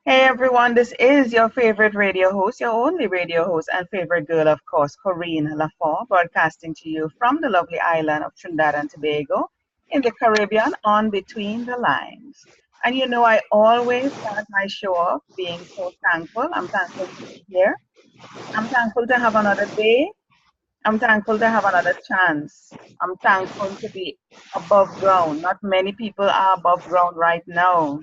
Hey everyone, this is your favorite radio host, your only radio host, and favorite girl, of course, Corinne Lafont, broadcasting to you from the lovely island of Trinidad and Tobago in the Caribbean on Between the Lines. And you know, I always start my show off being so thankful. I'm thankful to be here. I'm thankful to have another day. I'm thankful to have another chance. I'm thankful to be above ground. Not many people are above ground right now.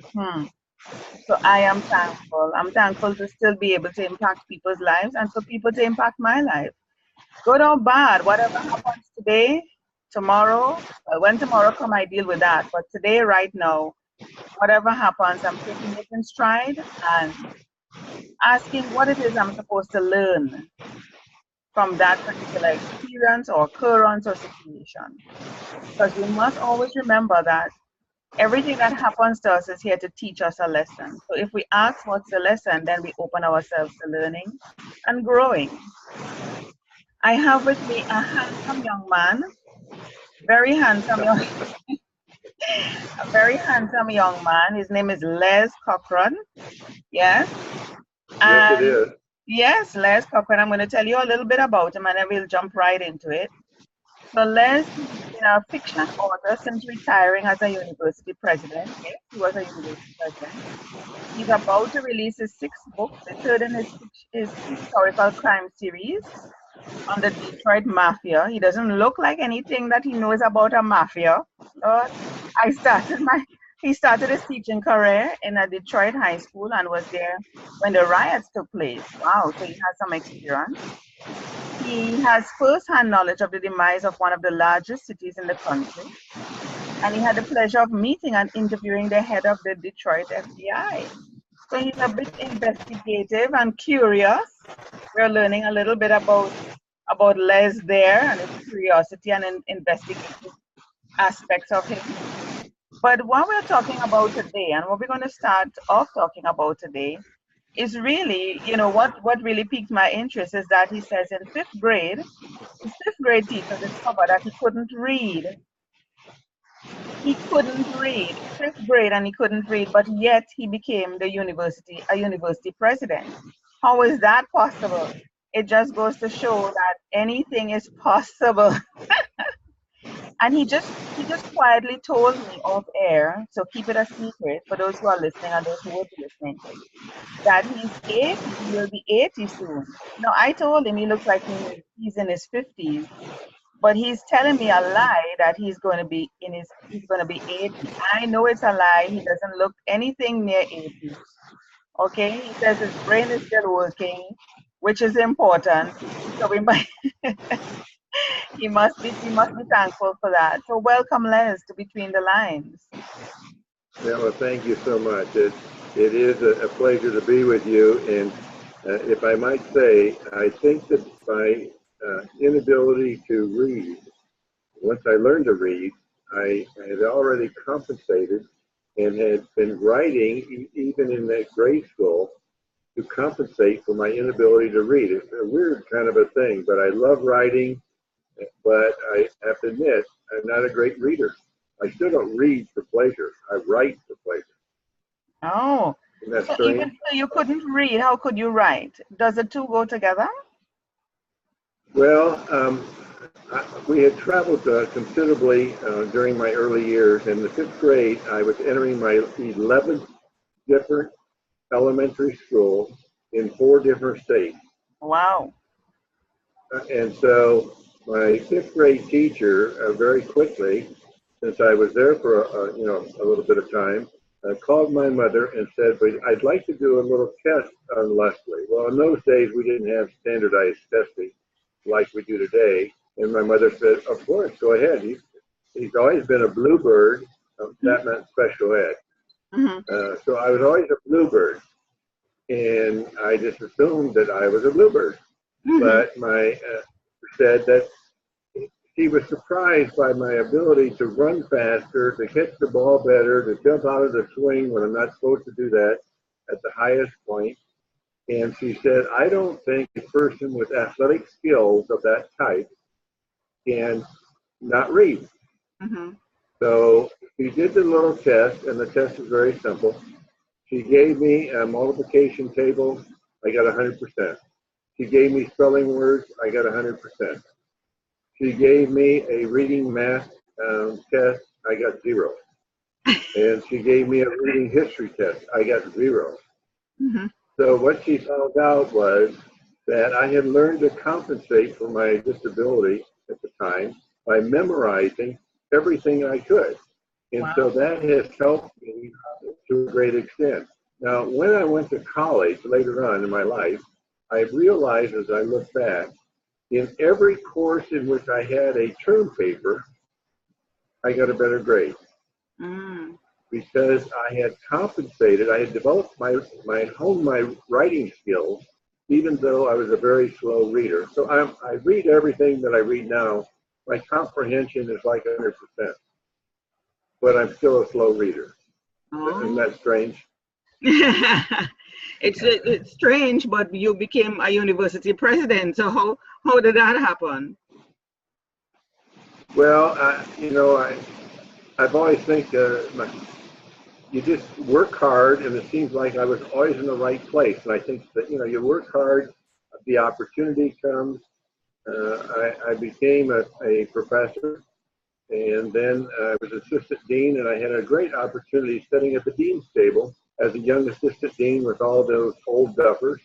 So I am thankful. I'm thankful to still be able to impact people's lives and for people to impact my life. Good or bad, whatever happens today, tomorrow, when tomorrow come, I deal with that. But today, right now, whatever happens, I'm taking it in stride and asking what it is I'm supposed to learn from that particular experience or occurrence or situation. Because we must always remember that everything that happens to us is here to teach us a lesson. So if we ask what's the lesson, then we open ourselves to learning and growing. I have with me a handsome young man, very handsome young, a very handsome young man. His name is Les Cochran. Yes. Yes, it And is. yes, Les Cochran, I'm going to tell you a little bit about him and then we'll jump right into it. So Les has been a fiction author since retiring as a university president. Yes, he was a university president. He's about to release his sixth book, the third in his historical crime series on the Detroit Mafia. He doesn't look like anything that he knows about a mafia. But I started my he started his teaching career in a Detroit high school and was there when the riots took place. Wow, so he has some experience. He has first-hand knowledge of the demise of one of the largest cities in the country, and he had the pleasure of meeting and interviewing the head of the Detroit FBI. So he's a bit investigative and curious. We're learning a little bit about Les there and his curiosity and investigative aspects of him. But what we're talking about today, and what we're going to start off talking about today, is really, what really piqued my interest is that he says in fifth grade, his fifth grade teacher discovered that he couldn't read. He couldn't read, fifth grade, and he couldn't read, but yet he became a university president. How is that possible? It just goes to show that anything is possible. And he just quietly told me off air, so keep it a secret for those who are listening and those who will be listening, that he's 80. He will be 80 soon. Now I told him he looks like he's in his 50s, but he's telling me a lie that he's going to be 80. I know it's a lie. He doesn't look anything near 80. Okay? He says his brain is still working, which is important. So we might he must be thankful for that. So welcome, Les, to Between the Lines. Yeah, well, thank you so much. It is a pleasure to be with you. And if I might say, I think that my inability to read, once I learned to read, I had already compensated and had been writing, even in that grade school, to compensate for my inability to read. It's a weird kind of a thing, but I love writing, but I have to admit, I'm not a great reader. I still don't read for pleasure. I write for pleasure. Oh, Isn't that so even strange? though you couldn't read, how could you write? Does the two go together? Well, we had traveled considerably during my early years. In the fifth grade, I was entering my 11th different elementary school in 4 different states. Wow. And so my fifth grade teacher very quickly, since I was there for a little bit of time, called my mother and said, "But I'd like to do a little test on Leslie." Well, in those days we didn't have standardized testing like we do today, and my mother said, "Of course, go ahead. He's always been a bluebird." That meant special ed. Mm-hmm. So I was always a bluebird, and I just assumed that I was a bluebird. Mm-hmm. But my said that she was surprised by my ability to run faster, to hit the ball better, to jump out of the swing when I'm not supposed to do that at the highest point. And she said, "I don't think a person with athletic skills of that type can not read." Mm-hmm. So she did the little test, and the test is very simple. She gave me a multiplication table, I got 100%. She gave me spelling words, I got 100%. She gave me a reading math test, I got 0. And she gave me a reading history test, I got 0. Mm-hmm. So what she found out was that I had learned to compensate for my disability at the time by memorizing everything I could. And Wow. so that has helped me to a great extent. Now, when I went to college later on in my life, I realized as I look back, in every course in which I had a term paper, I got a better grade. Mm. Because I had compensated, I had developed honed my writing skills, even though I was a very slow reader. So I read everything that I read now. My comprehension is like 100%, but I'm still a slow reader. Oh. Isn't that strange? It's strange, but you became a university president. So how did that happen? Well, I've always think you just work hard, and it seems like I was always in the right place. And I think that you work hard, the opportunity comes. I became a professor, and then I was assistant dean, and I had a great opportunity sitting at the dean's table as a young assistant dean with all those old duffers.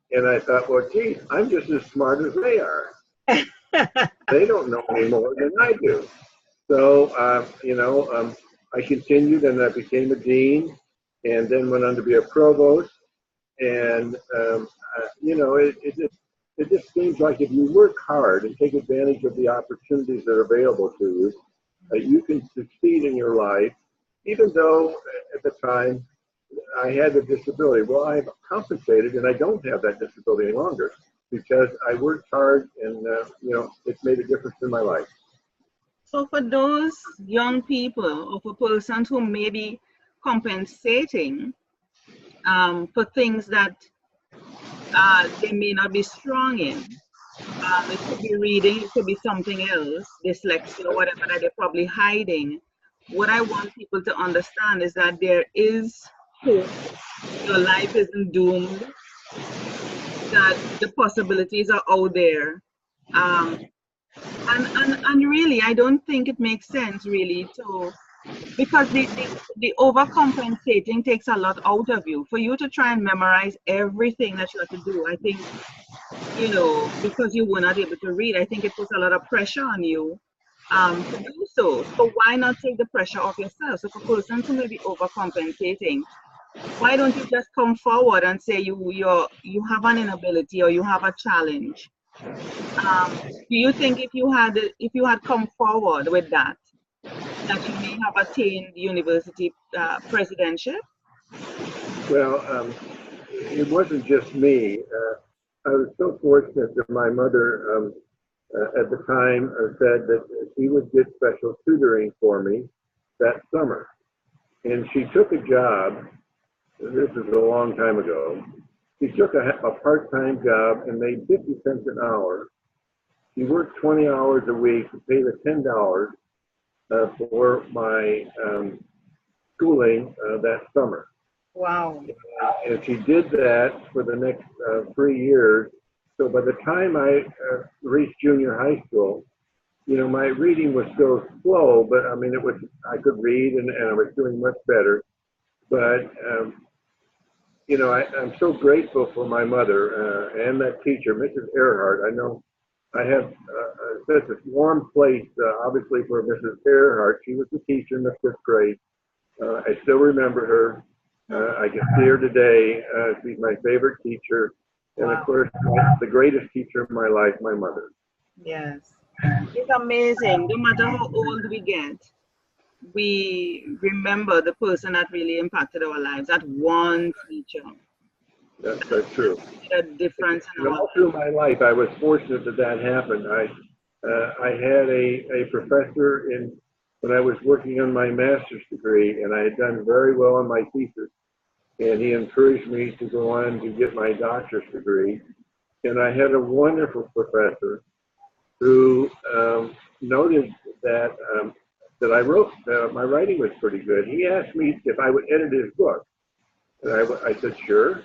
And I thought, well, geez, I'm just as smart as they are. They don't know any more than I do. So, I continued, and I became a dean, and then went on to be a provost. And, it just seems like if you work hard and take advantage of the opportunities that are available to you, you can succeed in your life, even though at the time I had a disability. Well, I've compensated, and I don't have that disability any longer because I worked hard, and, it's made a difference in my life. So for those young people or for persons who may be compensating for things that they may not be strong in, it could be reading, it could be something else, dyslexia or whatever that they're probably hiding. What I want people to understand is that there is hope. Your life isn't doomed, that the possibilities are out there. And really, I don't think it makes sense really because the overcompensating takes a lot out of you. For you to try and memorize everything that you have to do, I think, because you were not able to read, I think it puts a lot of pressure on you to do so. So why not take the pressure off yourself? So for persons who may be overcompensating, why don't you just come forward and say you have an inability or you have a challenge? Do you think if you had come forward with that you may have attained university presidentship? Well, it wasn't just me. I was so fortunate that my mother at the time said that she would get special tutoring for me that summer. And she took a job, this is a long time ago, she took a part-time job and made 50 cents an hour. She worked 20 hours a week to pay the $10 for my schooling that summer. Wow. And she did that for the next 3 years. So by the time I reached junior high school, my reading was still slow, but I mean, I could read and I was doing much better. But, I'm so grateful for my mother and that teacher, Mrs. Earhart. I know I have such a warm place, obviously, for Mrs. Earhart. She was the teacher in the 5th grade. I still remember her. I can see her today. She's my favorite teacher. And of course, the greatest teacher of my life, my mother. Yes. It's amazing. No matter how old we get, we remember the person that really impacted our lives, that one teacher. That's true. A difference in all through my life, I was fortunate that happened. I had a professor when I was working on my master's degree, and I had done very well on my thesis. And he encouraged me to go on to get my doctor's degree. And I had a wonderful professor who noted that that I wrote, my writing was pretty good. He asked me if I would edit his book. And I said, sure.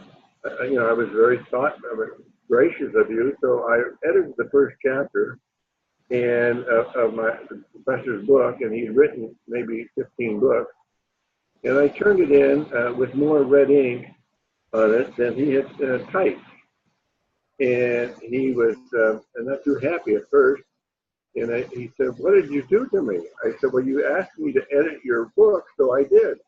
You know, I was very gracious of you. So I edited the first chapter and of my professor's book, and he'd written maybe 15 books. And I turned it in with more red ink on it than he had typed. And he was not too happy at first. And he said, what did you do to me? I said, well, you asked me to edit your book, so I did.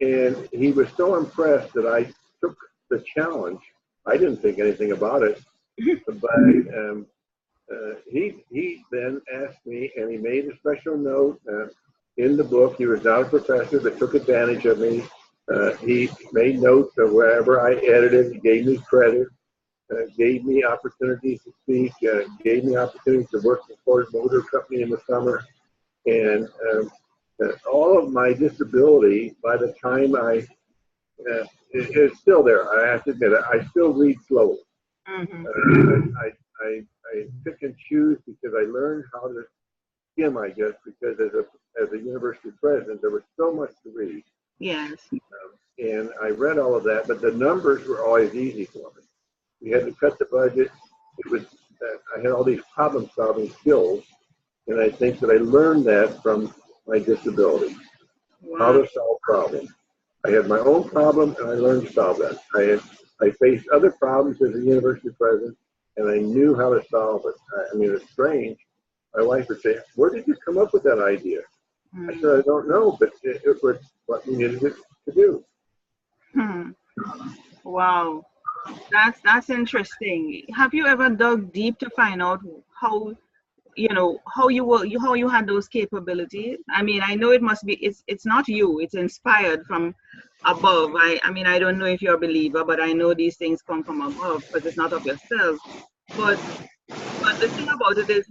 And he was so impressed that I took the challenge. I didn't think anything about it, but he then asked me, and he made a special note in the book. He was not a professor, but took advantage of me. He made notes of wherever I edited. He gave me credit, gave me opportunities to speak, gave me opportunities to work for Ford Motor Company in the summer. And all of my disability, by the time it's still there. I have to admit it. I still read slowly. I pick and choose because I learned how to skim, I guess, because as a university president, there was so much to read. Yes. And I read all of that, but the numbers were always easy for me. We had to cut the budget. It was I had all these problem-solving skills, and I think that I learned that from my disability. Wow. How to solve problems. I had my own problem, and I learned to solve that. I faced other problems as a university president, and I knew how to solve it. I mean, it's strange. My wife would say, where did you come up with that idea? I said, I don't know, but it was what we needed to do. Wow. That's interesting. Have you ever dug deep to find out how you had those capabilities? I mean, I know it must be, it's not you, it's inspired from above. I mean, I don't know if you're a believer, but I know these things come from above because it's not of yourself. But the thing about it is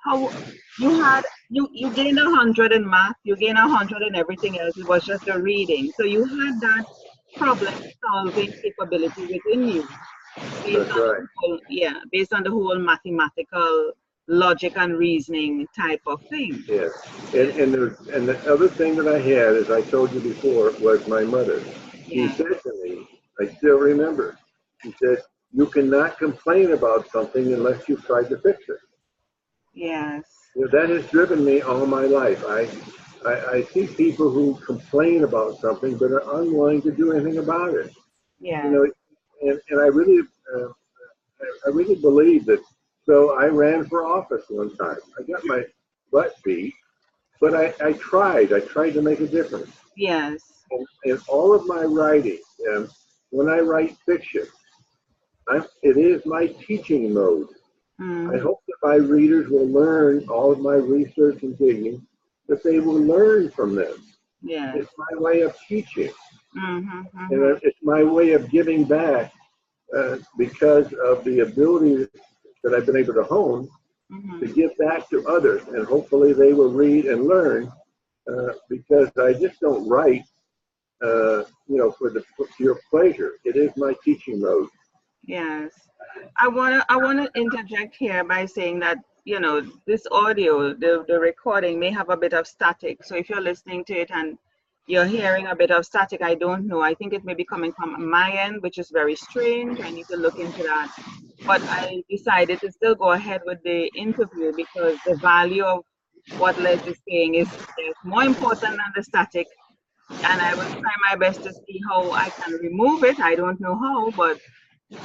how you gained 100 in math, you gained 100 in everything else. It was just the reading. So you had that problem solving capability within you. That's right. Based on the whole mathematical logic and reasoning type of thing. Yes, and the other thing that I had, as I told you before, was my mother. She said to me, I still remember, she said, you cannot complain about something unless you've tried to fix it. Yes. You know, that has driven me all my life. I see people who complain about something but are unwilling to do anything about it. Yeah. You know, and I really believe that. So I ran for office one time. I got my butt beat, but I tried to make a difference. Yes. And all of my writing, when I write fiction, it is my teaching mode. I hope that my readers will learn all of my research and digging, that they will learn from this. Yeah. It's my way of teaching. And it's my way of giving back because of the ability that I've been able to hone to give back to others. And hopefully they will read and learn because I just don't write, for your pleasure. It is my teaching mode. Yes. I wanna interject here by saying that, this audio, the recording may have a bit of static. So if you're listening to it and you're hearing a bit of static, I don't know. I think it may be coming from my end, which is very strange. I need to look into that. But I decided to still go ahead with the interview because the value of what Les is saying is more important than the static. And I will try my best to see how I can remove it. I don't know how, but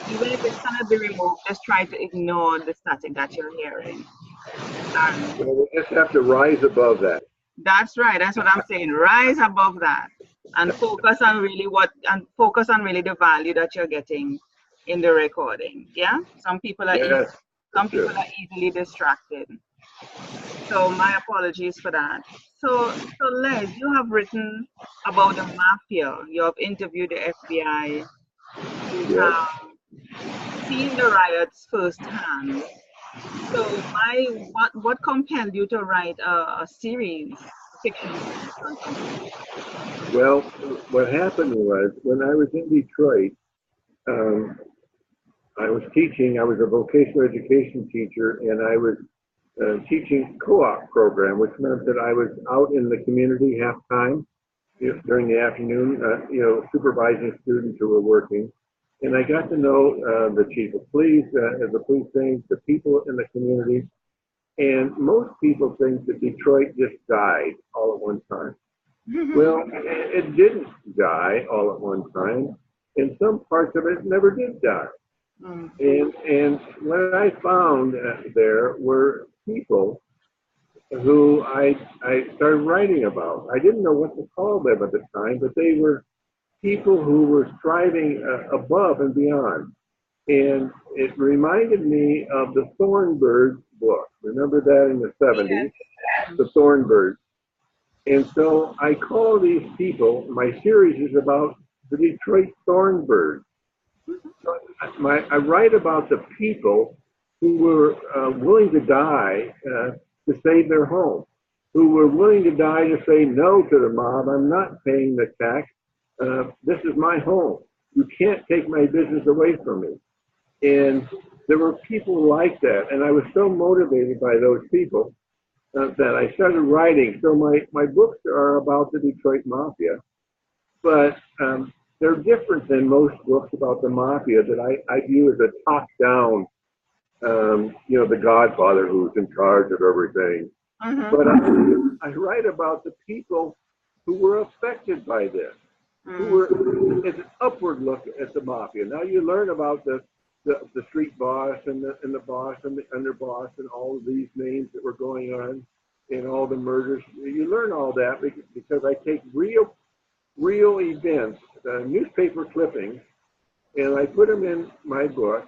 even if it's going to be removed, just try to ignore the static that you're hearing. Well, we just have to rise above that. That's right. That's what I'm saying. Rise above that and focus on really the value that you're getting in the recording. Yeah. Some people are easily distracted. So my apologies for that. So Les, you have written about the mafia. You have interviewed the FBI. You have seen the riots firsthand. So what compelled you to write a series, fiction? Well, what happened was when I was in Detroit, I was teaching. I was a vocational education teacher, and I was teaching co-op program, which meant that I was out in the community half time during the afternoon, supervising students who were working. And I got to know the chief of police, the police things, the people in the community. And most people think that Detroit just died all at one time. Well, it didn't die all at one time, and some parts of it never did die. And what I found there were people who I started writing about. I didn't know what to call them at the time, but they were people who were striving above and beyond. And it reminded me of the Thornbird book. Remember that in the 70s? The Thornbird. And so I call these people, my series is about the Detroit Thornbird. So I write about the people who were willing to die to save their home, who were willing to die to say no to the mob. I'm not paying the tax. This is my home. You can't take my business away from me. And there were people like that. And I was so motivated by those people that I started writing. So my books are about the Detroit Mafia, but they're different than most books about the Mafia that I view as a top-down, the Godfather who's in charge of everything. But I write about the people who were affected by this, who were, it's an upward look at the Mafia. Now you learn about the street boss and the boss and the underboss and all of these names that were going on and all the murders. You learn all that because I take real events, newspaper clippings, and I put them in my book.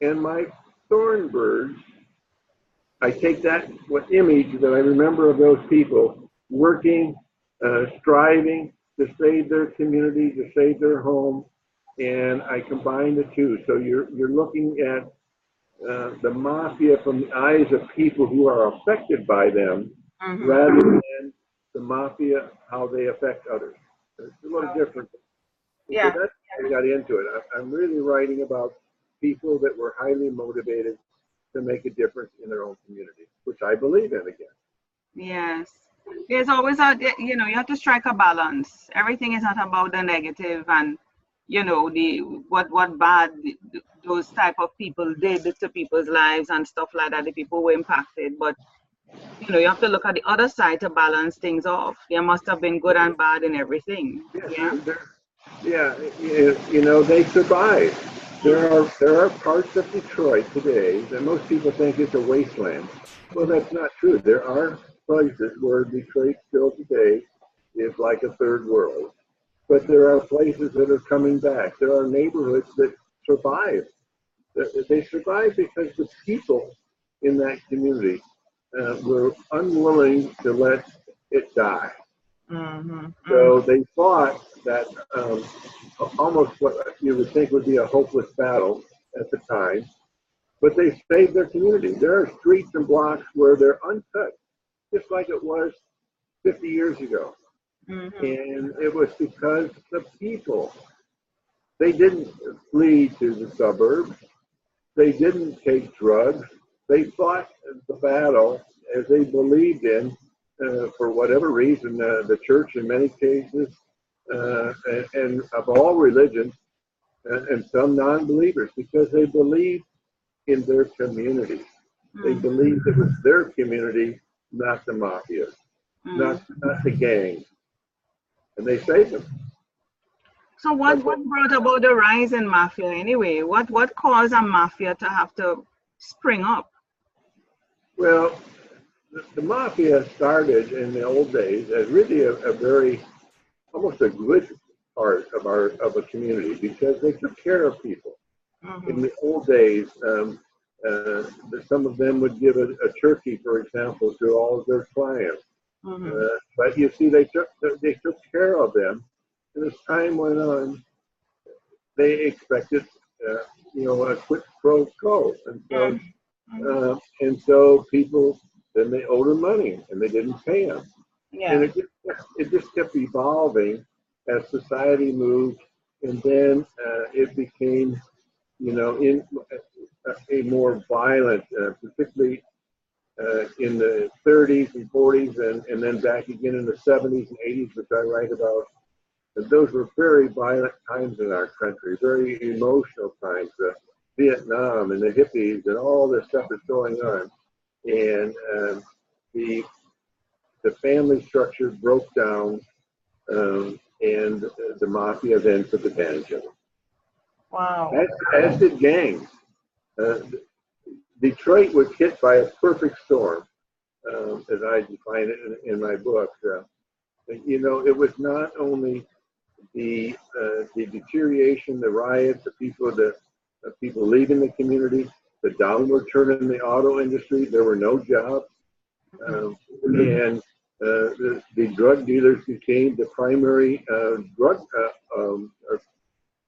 And my Thornbirds, I take that image that I remember of those people working, striving to save their community, to save their home, and I combine the two. So you're looking at the Mafia from the eyes of people who are affected by them, rather than the Mafia, how they affect others. It's a little different. Yeah. So that's how I got into it. I'm really writing about people that were highly motivated to make a difference in their own community, which I believe in again. Yes. There's always you have to strike a balance. Everything is not about the negative and, what bad those type of people did to people's lives and stuff like that. The people were impacted, but you have to look at the other side to balance things off. There must have been good and bad in everything. Yeah, they survived. There are parts of Detroit today that most people think is a wasteland. Well, that's not true. There are places where Detroit still today is like a third world. But there are places that are coming back. There are neighborhoods that survive. They survive because the people in that community were unwilling to let it die. So they fought that almost what you would think would be a hopeless battle at the time, but they saved their community. There are streets and blocks where they're untouched, just like it was 50 years ago. And it was because the people, they didn't flee to the suburbs. They didn't take drugs. They fought the battle as they believed in, for whatever reason, the church in many cases, and of all religions, and some non-believers, because they believed in their community. They believed it was their community, not the Mafia, not the gang. And they saved them. So what brought about the rise in Mafia anyway? What caused a Mafia to have to spring up? Well, the Mafia started in the old days as really a very, almost a good part of a community, because they took care of people. In the old days, some of them would give a turkey, for example, to all of their clients. But you see, they took care of them, and as time went on, they expected, a quick pro quo, and so people, then they owed them money, and they didn't pay them, and it just kept evolving as society moved, and then it became, in a more violent, particularly in the 30s and 40s, and then back again in the 70s and 80s, which I write about. And those were very violent times in our country, very emotional times. Vietnam and the hippies and all this stuff that's going on, and the family structure broke down, and the mafia then took advantage of it. Wow. As did gangs. Detroit was hit by a perfect storm, as I define it in my book. You know, it was not only the deterioration, the riots, the people leaving the community, the downward turn in the auto industry. There were no jobs, and the drug dealers became the primary drug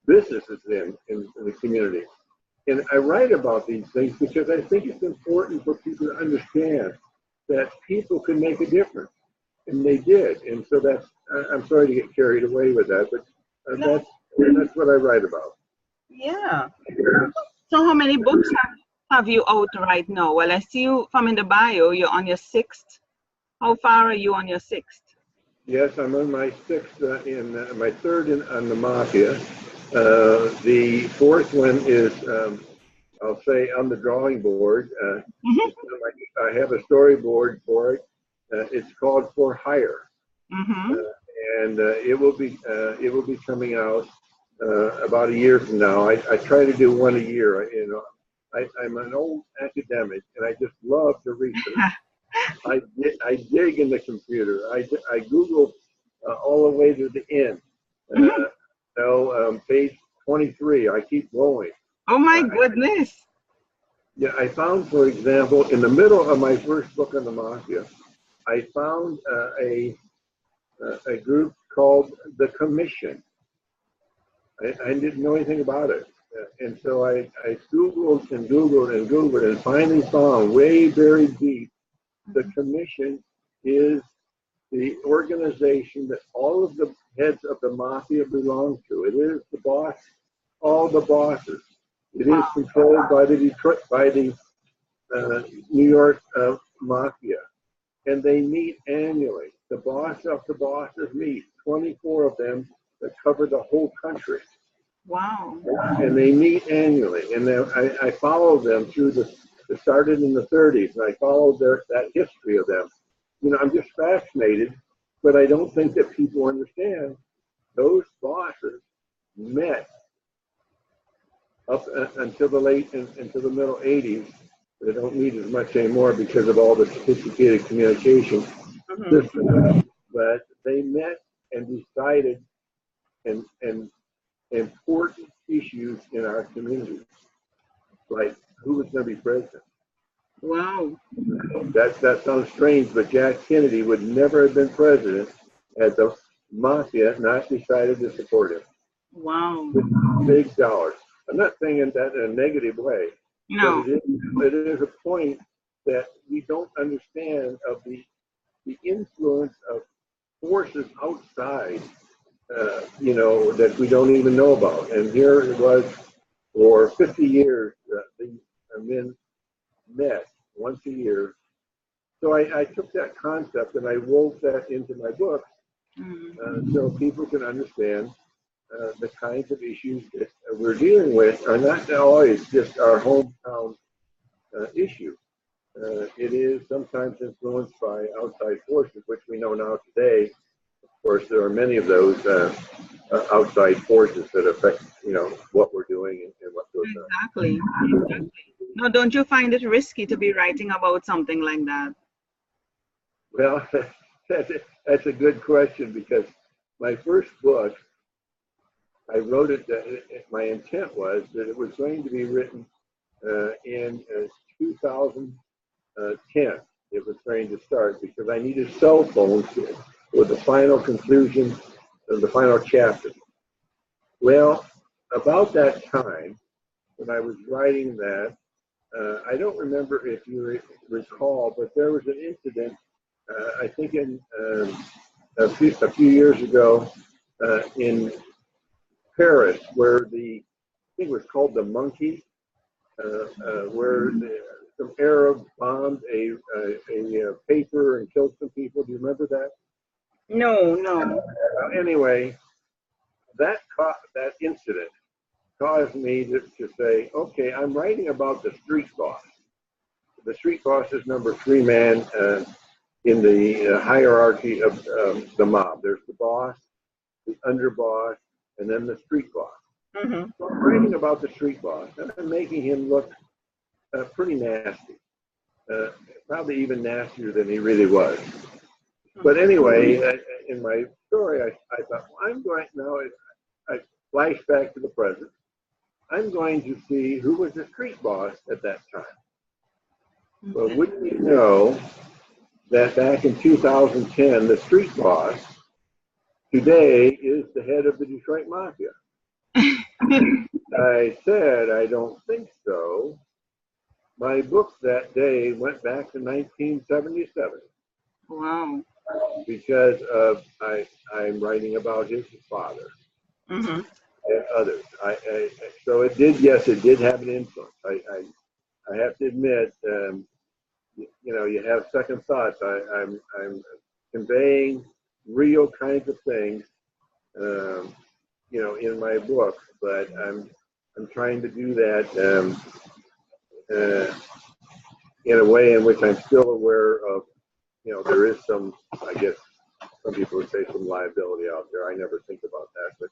businesses in the community. And I write about these things because I think it's important for people to understand that people can make a difference, and they did. And so I'm sorry to get carried away with that, but that's what I write about. Yeah. So how many books have you out right now? Well, I see you from in the bio, you're on your 6th. How far are you on your 6th? Yes, I'm on my 6th, my 3rd on the Mafia. The 4th one is, I'll say, on the drawing board. I have a storyboard for it. It's called For Hire. And it will be coming out about a year from now. I try to do one a year. You know, I'm an old academic, and I just love to research. I dig in the computer. I Google all the way to the end. Page 23. I keep going. Oh my goodness! Yeah, I found, for example, in the middle of my first book on the Mafia, I found a group called the Commission. I didn't know anything about it. And so I Googled and Googled and Googled and finally found, way buried deep, the Commission is the organization that all of the heads of the Mafia belong to. It is the boss, all the bosses. It is controlled by the New York Mafia. And they meet annually. The boss of the bosses meet, 24 of them that cover the whole country. Wow. And they meet annually. And then I followed them through it started in the 30s, and I followed that history of them. You know, I'm just fascinated, but I don't think that people understand those bosses met up until into the middle 80s. They don't meet as much anymore because of all the sophisticated communication systems. But they met and decided and important issues in our community, like who was going to be president. Wow. That sounds strange, but Jack Kennedy would never have been president had the Mafia not decided to support him. Wow. With big dollars. I'm not saying that in a negative way. No. But it is a point that we don't understand of the influence of forces outside, that we don't even know about. And here it was, for 50 years, the men met once a year. So I took that concept and I wove that into my book, so people can understand the kinds of issues that we're dealing with are not always just our hometown issue. It is sometimes influenced by outside forces, which we know now today. Of course, there are many of those outside forces that affect, what we're doing and what goes on. Exactly. Now, don't you find it risky to be writing about something like that? Well, that's a good question, because my first book, I wrote it, my intent was that it was going to be written in 2010. It was going to start because I needed cell phones with the final conclusion of the final chapter. Well, about that time, when I was writing that, I don't remember if you recall, but there was an incident, I think in a few years ago in Paris, where I think it was called the Monkey, where some Arabs bombed a paper and killed some people. Do you remember that? No. Anyway, that incident caused me to say, okay, I'm writing about the street boss. The street boss is number 3 man in the hierarchy of the mob. There's the boss, the underboss, and then the street boss. Mm-hmm. So I'm writing about the street boss, and I'm making him look pretty nasty, probably even nastier than he really was. But anyway, in my story, I thought, well, I'm going now. I flash back to the present. I'm going to see who was the street boss at that time. Well, wouldn't you know that back in 2010, the street boss today is the head of the Detroit Mafia? I said, I don't think so. My book that day went back to 1977. Wow. Because I'm writing about his father and others. So it did have an influence. I have to admit, you have second thoughts. I'm conveying real kinds of things, in my book, but I'm trying to do that in a way in which I'm still aware of. There is some, I guess, some people would say some liability out there. I never think about that, but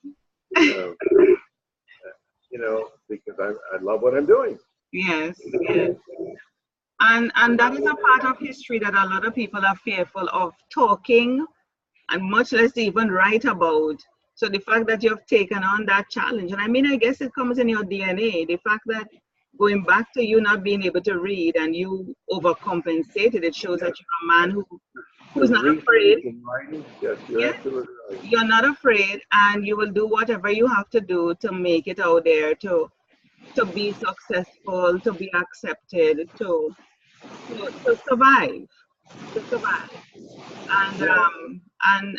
because I love what I'm doing. Yes. And that is a part of history that a lot of people are fearful of talking, and much less even write about. So the fact that you've taken on that challenge, and I guess it comes in your DNA, the fact that going back to you not being able to read and you overcompensated, it shows that you're a man who's not afraid. Yes, you're absolutely right. You're not afraid, and you will do whatever you have to do to make it out there, to be successful, to be accepted, to survive.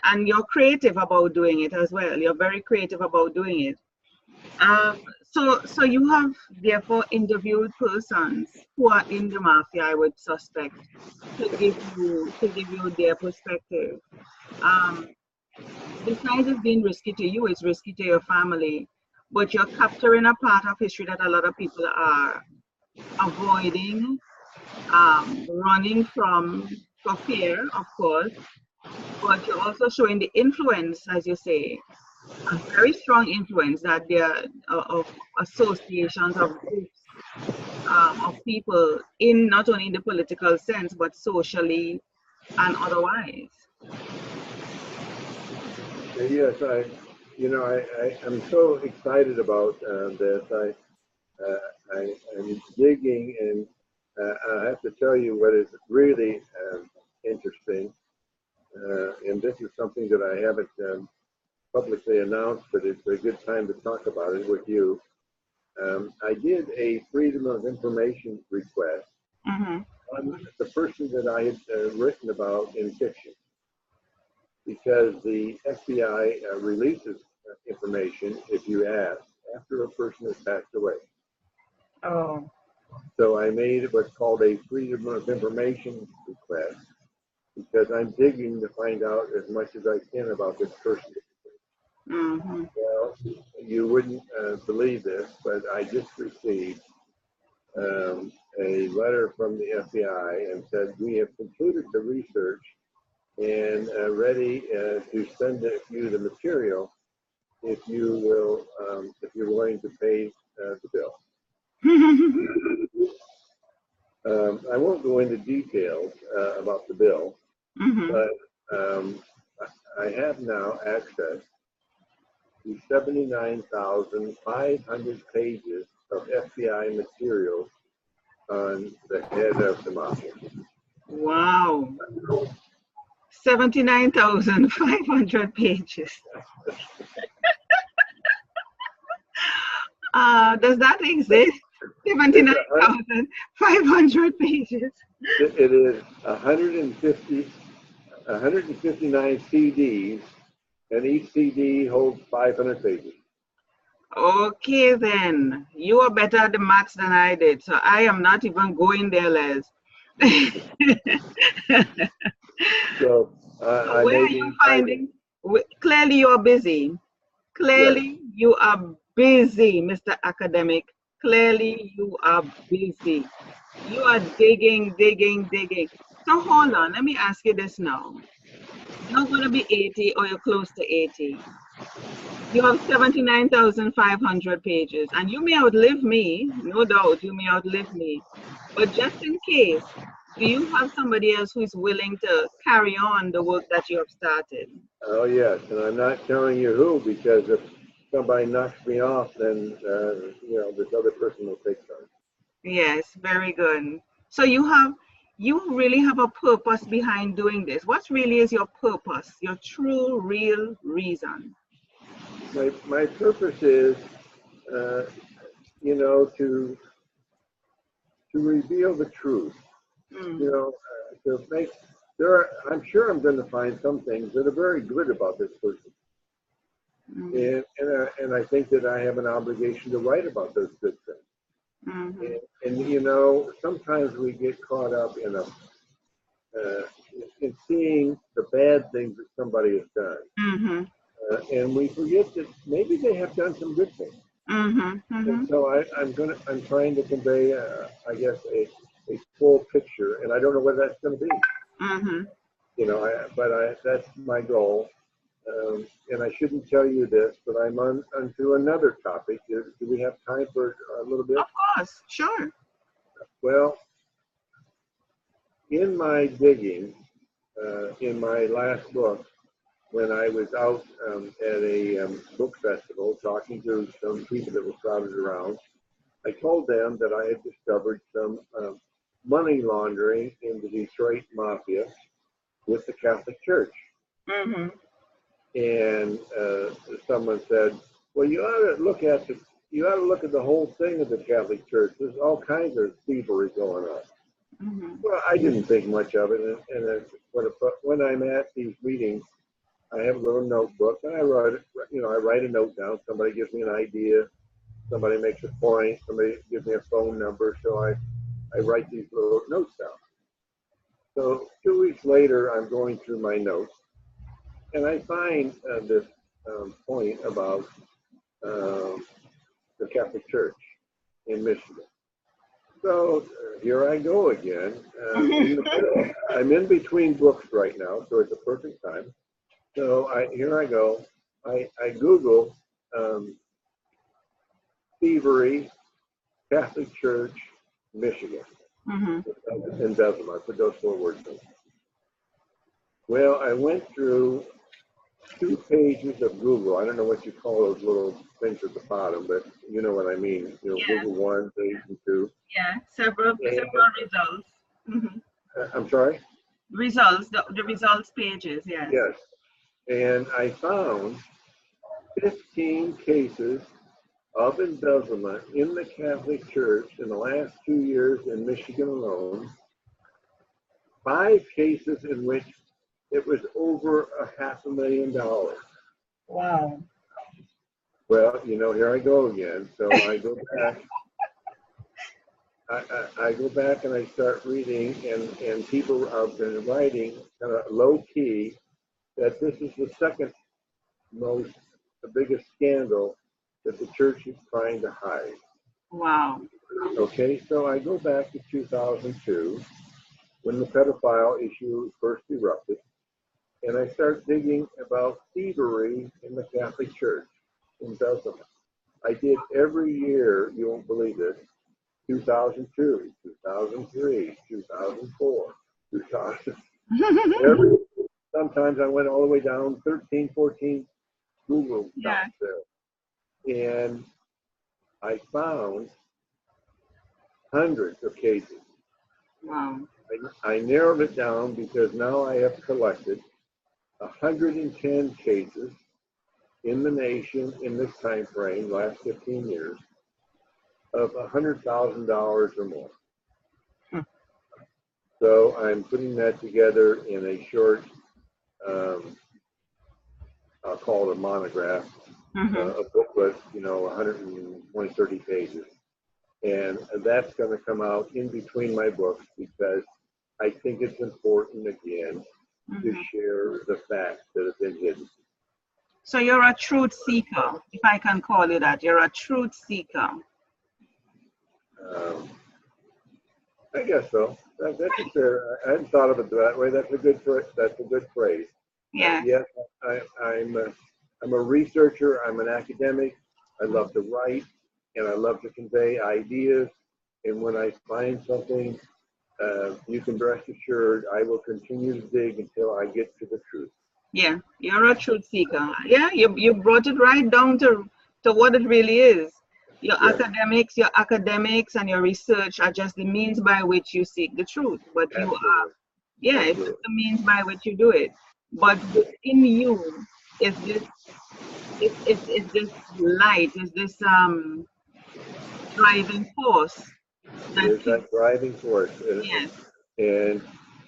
And you're creative about doing it as well. You're very creative about doing it. So you have therefore interviewed persons who are in the mafia, I would suspect, to give you their perspective. Besides it being risky to you, it's risky to your family, but you're capturing a part of history that a lot of people are avoiding, running from for fear, of course, but you're also showing the influence, as you say, a very strong influence that there of associations of groups of people in not only in the political sense but socially and otherwise. Yes, I'm so excited about this. I'm digging, and I have to tell you what is really interesting, and this is something that I haven't publicly announced, but it's a good time to talk about it with you. I did a Freedom of Information request on the person that I had written about in fiction, because the FBI releases information if you ask after a person has passed away. Oh. So I made what's called a Freedom of Information request, because I'm digging to find out as much as I can about this person. Well, you wouldn't believe this, but I just received a letter from the FBI and said, we have concluded the research and ready to send you the material if you will, if you're willing to pay the bill. I won't go into details about the bill, but I have now access to 79,500 pages of FBI material on the head of the mafia. Wow. 79,500 pages. Does that exist? 79,500 pages. It is 159 CDs, and each CD holds 500 pages. Okay, then. You are better at the maths than I did, so I am not even going there, Les. So So I where may are you be hiding. finding? Clearly, you are busy. Yes. Clearly, you are busy, Mr. Academic. Clearly, you are busy. You are digging, digging, digging. So hold on, let me ask you this now. You're going to be 80 or you're close to 80. You have 79,500 pages, and you may outlive me, no doubt, you may outlive me. But just in case, do you have somebody else who is willing to carry on the work that you have started? Oh, yes. And I'm not telling you who, because if somebody knocks me off, then, this other person will take charge. Yes, very good. So you really have a purpose behind doing this. What really is your purpose, your true, real reason? My purpose is, uh, to reveal the truth. Mm, To make I'm sure I'm going to find some things that are very good about this person, mm, and I think that I have an obligation to write about those good things. mm, And sometimes we get caught up uh, in seeing the bad things that somebody has done, mm, and we forget that maybe they have done some good things. mm, And mm, so I'm trying to convey, I guess, a full picture, and I don't know what that's going to be. mm. That's my goal. And I shouldn't tell you this, but I'm onto another topic. Do we have time for a little bit? Of course, sure. Well, in my digging, in my last book, when I was out at a book festival talking to some people that were crowded around, I told them that I had discovered some money laundering in the Detroit Mafia with the Catholic Church. Mm-hmm. And someone said, "Well, you ought to look at the whole thing of the Catholic Church. There's all kinds of thievery going on." Mm-hmm. Well, I didn't think much of it, when I'm at these meetings, I have a little notebook and I write a note down. Somebody gives me an idea, somebody makes a point, somebody gives me a phone number, so I write these little notes down. So 2 weeks later, I'm going through my notes, and I find this point about um, the Catholic Church in Michigan. So here I go again. I'm in between books right now, so it's a perfect time. So here I go. I Google thievery, Catholic Church, Michigan, Mm-hmm. in Bessemer. I put those 4 words in. Well, I went through 2 pages of Google. I don't know what you call those little things at the bottom, but you know what I mean. Yeah, Google 1, page, and 2. yeah. Several And, results. Mm-hmm. I'm sorry? Results, the results pages, yes. Yes. And I found 15 cases of embezzlement in the Catholic Church in the last 2 years in Michigan alone. 5 cases in which it was over $500,000. Wow. Well, here I go again. So I go back. I go back and I start reading, and people have been writing kind of low key that this is the second the biggest scandal that the church is trying to hide. Wow. Okay, so I go back to 2002 when the pedophile issue first erupted, and I start digging about thievery in the Catholic Church in Bethlehem. I did every year, you won't believe it, 2002, 2003, 2004, 2000. Sometimes I went all the way down 13, 14 Google Yeah. stops there. And I found hundreds of cases. Wow. I narrowed it down because now I have collected 110 cases in the nation in this time frame, last 15 years, of $100,000 or more. Hmm. So I'm putting that together in a short, I'll call it a monograph, a booklet, 120, 30 pages. And that's going to come out in between my books because I think it's important, again, to share the facts that have been hidden. So you're a truth seeker, if I can call you that. You're a truth seeker. I guess so. That's fair. I hadn't thought of it that way. That's a good phrase. Yeah. Yes, I'm a researcher. I'm an academic. I love to write, and I love to convey ideas. And when I find something, you can rest assured I will continue to dig until I get to the truth. Yeah, you're a truth seeker. Yeah, you brought it right down to what it really is. Your academics and your research are just the means by which you seek the truth. But you are, yeah, it's just the means by which you do it. But within you is this, it's this light, is this driving force. There's that driving force. Yes. And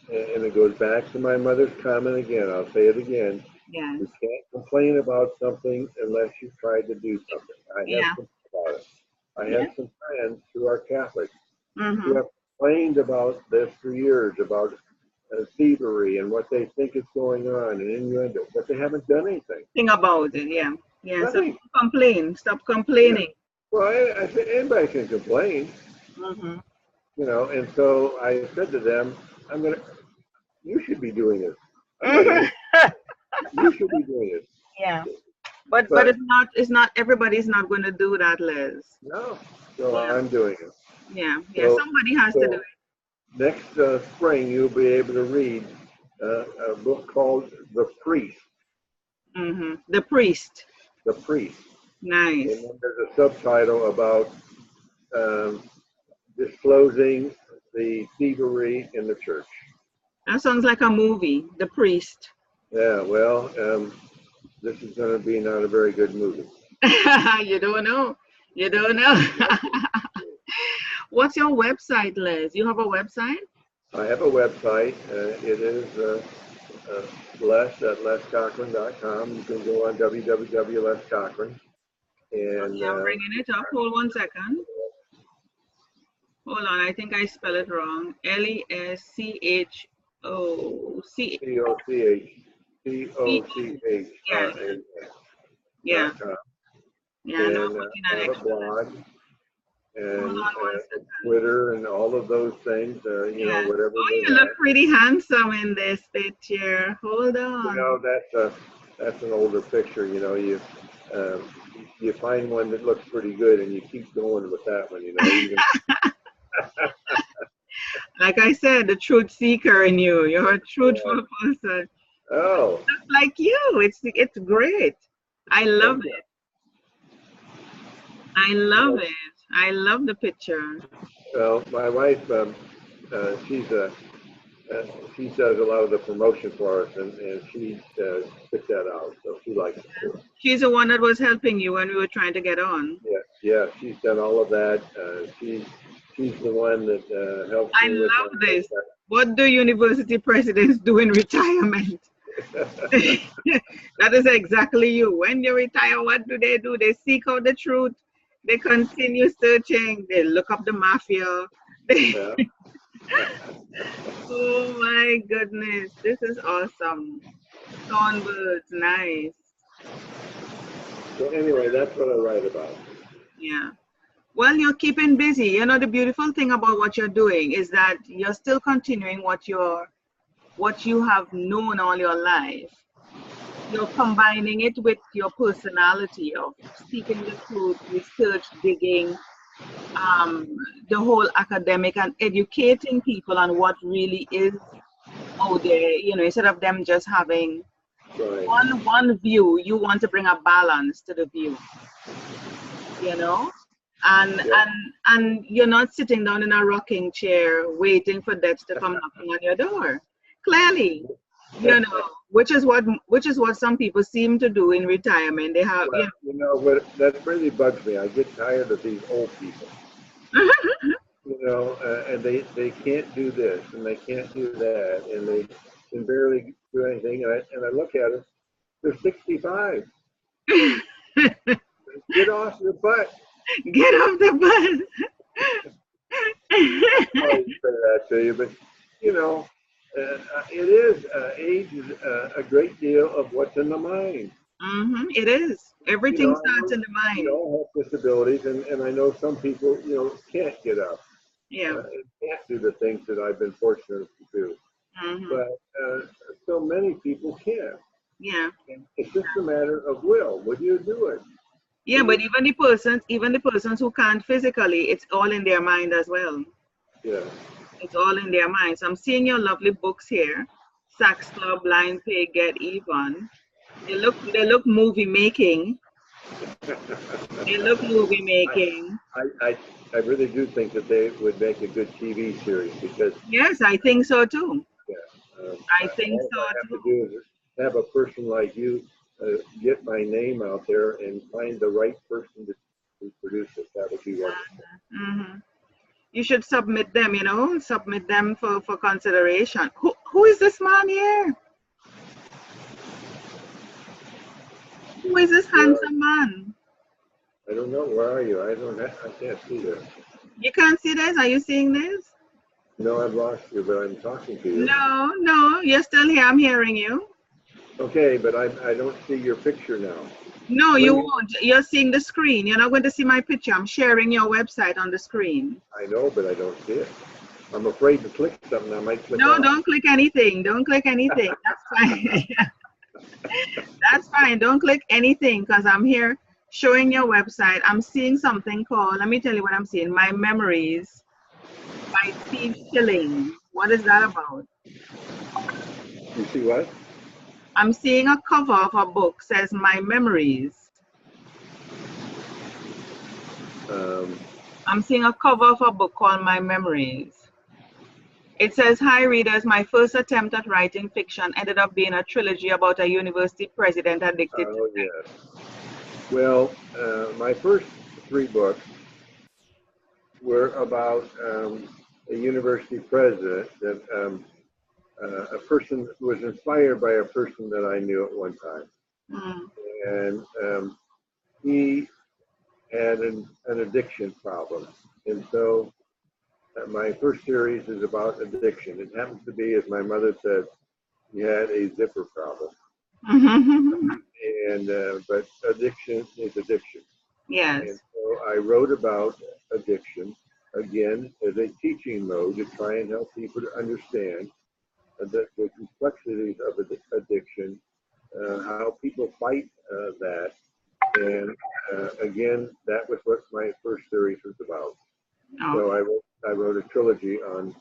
it goes back to my mother's comment again. I'll say it again. Yes. You can't complain about something unless you tried to do something. I have complained about it. I have some friends who are Catholic who have complained about this for years, about thievery and what they think is going on and innuendo, but they haven't done anything. Think about it, yeah. So complain. Stop complaining. Yeah. Well, I think anybody can complain. And so I said to them, you should be doing it. You should be doing it. Yeah. But it's not everybody's not going to do that, Les. No. So I'm doing it. Yeah. So, somebody has to do it. Next spring you'll be able to read a book called The Priest. The Priest. The Priest. Nice. And then there's a subtitle about disclosing the thievery in the church. That sounds like a movie, The Priest. Yeah, well, this is going to be not a very good movie. You don't know. You don't know. What's your website, Les? You have a website? I have a website. It is les@lescochran.com. You can go on www.lescochran. And I'm bringing it up. Hold 1 second. Hold on. I think I spell it wrong. LESCHOCH. COCH. Yeah. Yeah. And I have a blog and Twitter and all of those things. Whatever. Oh, you look pretty handsome in this picture. Hold on. That's an older picture. You find one that looks pretty good and you keep going with that one. Even like I said, the truth seeker in you. You're a truthful person. Oh. Just like you. It's great. I love it. I love it. I love the picture. Well, my wife, she does a lot of the promotion for us, and she picked that out, so she likes it too. She's the one that was helping you when we were trying to get on. Yeah, she's done all of that. She's the one that helped me. I love this. What do university presidents do in retirement? That is exactly you. When you retire, what do? They seek out the truth. They continue searching. They look up the mafia. Oh my goodness. This is awesome. Songbirds, nice. So anyway, that's what I write about. Yeah. Well, you're keeping busy. The beautiful thing about what you're doing is that you're still continuing what you have known all your life. You're combining it with your personality of seeking the truth, research, digging, the whole academic and educating people on what really is out there, instead of them just having one view. You want to bring a balance to the view, and you're not sitting down in a rocking chair waiting for death to come knocking on your door. Clearly, which is what some people seem to do in retirement. They have, what that really bugs me. I get tired of these old people. And they can't do this and they can't do that and they can barely do anything. And I look at it, they're 65. Get off your butt. Get off the bus. I always say that to you, but you know, it is age is a great deal of what's in the mind. It is. You Everything know, I starts know in the we mind. all have disabilities, and I know some people, can't get up Yeah. and can't do the things that I've been fortunate to do. hmm But so many people can. Yeah. And it's just a matter of will. Would you do it? Yeah, but even the persons who can't physically, it's all in their mind as well. Yeah. It's all in their minds. I'm seeing your lovely books here. Sax Club, Blind Pig, Get Even. They look movie making. They look movie making. I really do think that they would make a good TV series because Yes, I think so too. I think all so I have to too. do is have a person like you get my name out there and find the right person to produce it. That would be wonderful. hmm You should submit them, submit them for consideration. Who is this man here? Who is this Well, handsome man? I don't know. Where are you? I can't see that. You can't see this? Are you seeing this? No, I've lost you, but I'm talking to you. No, no, you're still here. I'm hearing you. Okay, but I don't see your picture now. No, you When- won't. You're seeing the screen. You're not going to see my picture. I'm sharing your website on the screen. I know, but I don't see it. I'm afraid to click something. I might click No, off. don't click anything. Don't click anything. That's fine. That's fine. Don't click anything because I'm here showing your website. I'm seeing something called, let me tell you what I'm seeing. My Memories by Steve Schilling. What is that about? You see what? I'm seeing a cover of a book says My Memories. I'm seeing a cover of a book called My Memories. It says, hi readers, my first attempt at writing fiction ended up being a trilogy about a university president addicted to Oh, sex. yes. Well, my first 3 books were about a university president that a person was inspired by a person that I knew at one time. Mm. And he had an addiction problem. And so my first series is about addiction. It happens to be, as my mother said, he had a zipper problem. And but addiction is addiction. Yes. And so I wrote about addiction again as a teaching mode to try and help people to understand the complexities of addiction, how people fight that, and again, that was what my first series was about. Oh. So I wrote a trilogy on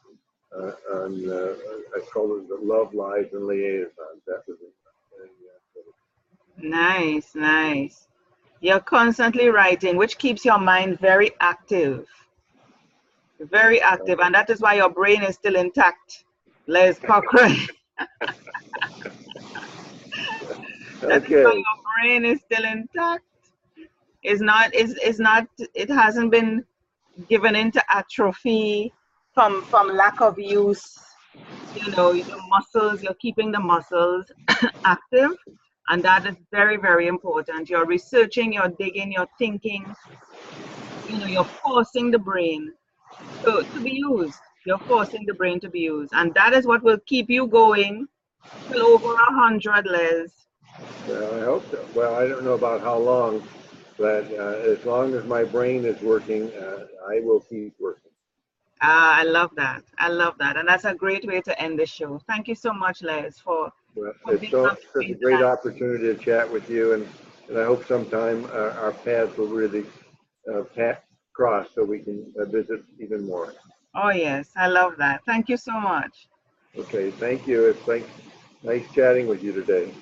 I called it the Love, Lies, and Liaisons. That was it. Nice, nice. You're constantly writing, which keeps your mind very active. Very active, and that is why your brain is still intact. Les Cochrane. That is why Okay. your brain is still intact. It hasn't been given into atrophy from lack of use. The muscles, you're keeping the muscles active, and that is very, very important. You're researching, you're digging, you're thinking, you're forcing the brain to be used. You're forcing the brain to be used, and that is what will keep you going till over 100, Les. Well, I hope so. Well, I don't know about how long, but as long as my brain is working, I will keep working. I love that. I love that, and that's a great way to end the show. Thank you so much, Les, for It's being such on a Screen great Time. opportunity to chat with you, and I hope sometime our paths will really cross so we can visit even more. Oh yes, I love that. Thank you so much. Okay, thank you. It's nice chatting with you today.